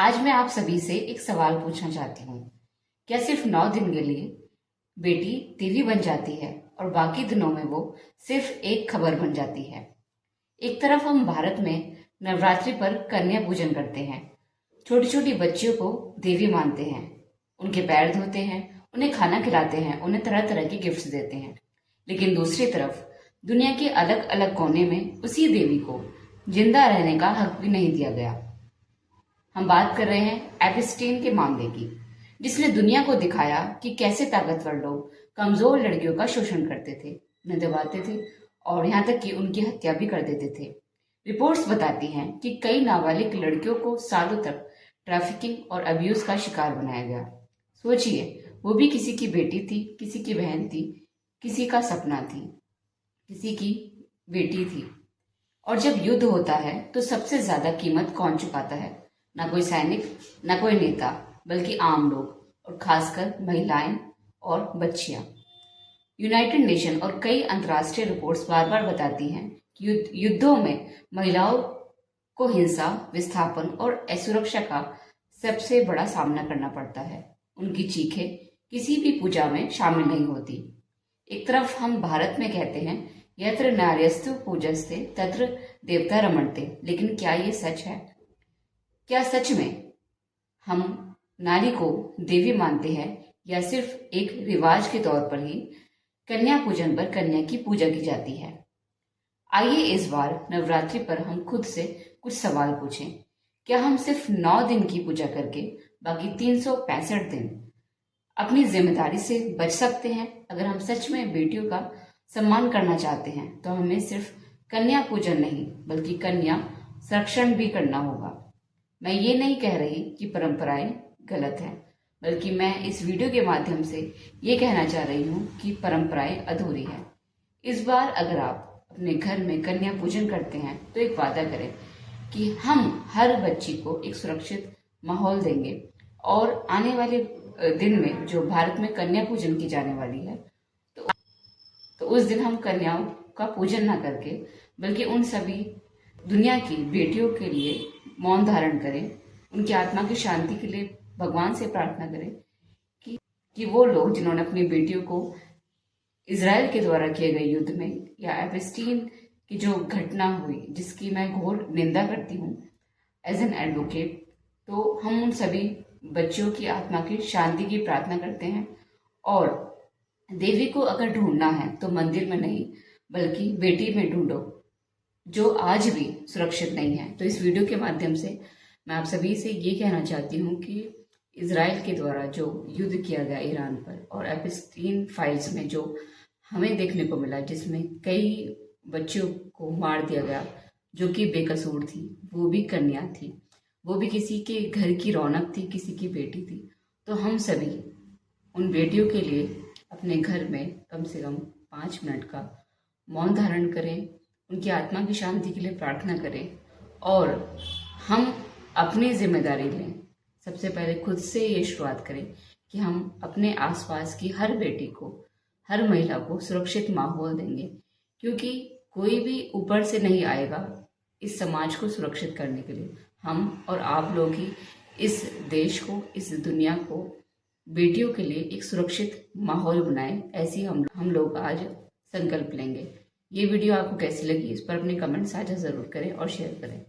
आज मैं आप सभी से एक सवाल पूछना चाहती हूँ। क्या सिर्फ 9 दिन के लिए बेटी देवी बन जाती है और बाकी दिनों में वो सिर्फ एक खबर बन जाती है? एक तरफ हम भारत में नवरात्रि पर कन्या पूजन करते हैं, छोटी छोटी बच्चियों को देवी मानते हैं, उनके पैर धोते हैं, उन्हें खाना खिलाते हैं, उन्हें तरह तरह के गिफ्ट्स देते हैं। लेकिन दूसरी तरफ दुनिया के अलग अलग कोने में उसी देवी को जिंदा रहने का हक भी नहीं दिया गया। हम बात कर रहे हैं एपिस्टीन के मामले की, जिसने दुनिया को दिखाया कि कैसे ताकतवर लोग कमजोर लड़कियों का शोषण करते थे, उन्हें दबाते थे और यहाँ तक कि उनकी हत्या भी कर देते थे। रिपोर्ट्स बताती हैं कि कई नाबालिग लड़कियों को सालों तक ट्रैफिकिंग और अब्यूज का शिकार बनाया गया। सोचिए, वो भी किसी की बेटी थी, किसी की बहन थी, किसी का सपना थी, किसी की बेटी थी। और जब युद्ध होता है तो सबसे ज्यादा कीमत कौन चुकाता है? ना कोई सैनिक, ना कोई नेता, बल्कि आम लोग, और खासकर महिलाएं और बच्चियां। यूनाइटेड नेशन और कई अंतर्राष्ट्रीय रिपोर्ट्स बार बार बताती हैं कि युद्धों में महिलाओं को हिंसा, विस्थापन और असुरक्षा का सबसे बड़ा सामना करना पड़ता है। उनकी चीखें किसी भी पूजा में शामिल नहीं होती। एक तरफ हम भारत में कहते हैं यत्र नार्यस्तु पूजस्ते तत्र देवता रमणते, लेकिन क्या ये सच है? क्या सच में हम नारी को देवी मानते हैं या सिर्फ एक रिवाज के तौर पर ही कन्या पूजन पर कन्या की पूजा की जाती है? आइए इस बार नवरात्रि पर हम खुद से कुछ सवाल पूछें। क्या हम सिर्फ 9 दिन की पूजा करके बाकी 365 दिन अपनी जिम्मेदारी से बच सकते हैं? अगर हम सच में बेटियों का सम्मान करना चाहते हैं तो हमें सिर्फ कन्या पूजन नहीं बल्कि कन्या संरक्षण भी करना होगा। मैं ये नहीं कह रही कि परंपराएं गलत हैं, बल्कि मैं इस वीडियो के माध्यम से ये कहना चाह रही हूँ कि परंपराएं अधूरी हैं। इस बार अगर आप अपने घर में कन्या पूजन करते हैं तो एक वादा करें कि हम हर बच्ची को एक सुरक्षित माहौल देंगे और आने वाले दिन में जो भारत में कन्या पूजन की जाने वाली है तो उस दिन हम कन्याओं का पूजन ना करके बल्कि उन सभी दुनिया की बेटियों के लिए मौन धारण करें, उनकी आत्मा की शांति के लिए भगवान से प्रार्थना करें कि वो लोग जिन्होंने अपनी बेटियों को इजराइल के द्वारा किए गए युद्ध में या एपिस्टीन की जो घटना हुई जिसकी मैं घोर निंदा करती हूँ एज एन एडवोकेट, तो हम उन सभी बच्चियों की आत्मा की शांति की प्रार्थना करते हैं। और देवी को अगर ढूंढना है तो मंदिर में नहीं बल्कि बेटी में ढूंढो जो आज भी सुरक्षित नहीं है। तो इस वीडियो के माध्यम से मैं आप सभी से ये कहना चाहती हूँ कि इजराइल के द्वारा जो युद्ध किया गया ईरान पर और एपिस्टीन फाइल्स में जो हमें देखने को मिला जिसमें कई बच्चों को मार दिया गया जो कि बेकसूर थी, वो भी कन्या थी, वो भी किसी के घर की रौनक थी, किसी की बेटी थी। तो हम सभी उन बेटियों के लिए अपने घर में कम से कम 5 मिनट का मौन धारण करें, उनकी आत्मा की शांति के लिए प्रार्थना करें और हम अपनी जिम्मेदारी लें। सबसे पहले खुद से ये शुरुआत करें कि हम अपने आसपास की हर बेटी को, हर महिला को सुरक्षित माहौल देंगे, क्योंकि कोई भी ऊपर से नहीं आएगा इस समाज को सुरक्षित करने के लिए। हम और आप लोग ही इस देश को, इस दुनिया को बेटियों के लिए एक सुरक्षित माहौल बनाएं, ऐसी हम लोग आज संकल्प लेंगे। ये वीडियो आपको कैसी लगी इस पर अपने कमेंट साझा जरूर करें और शेयर करें।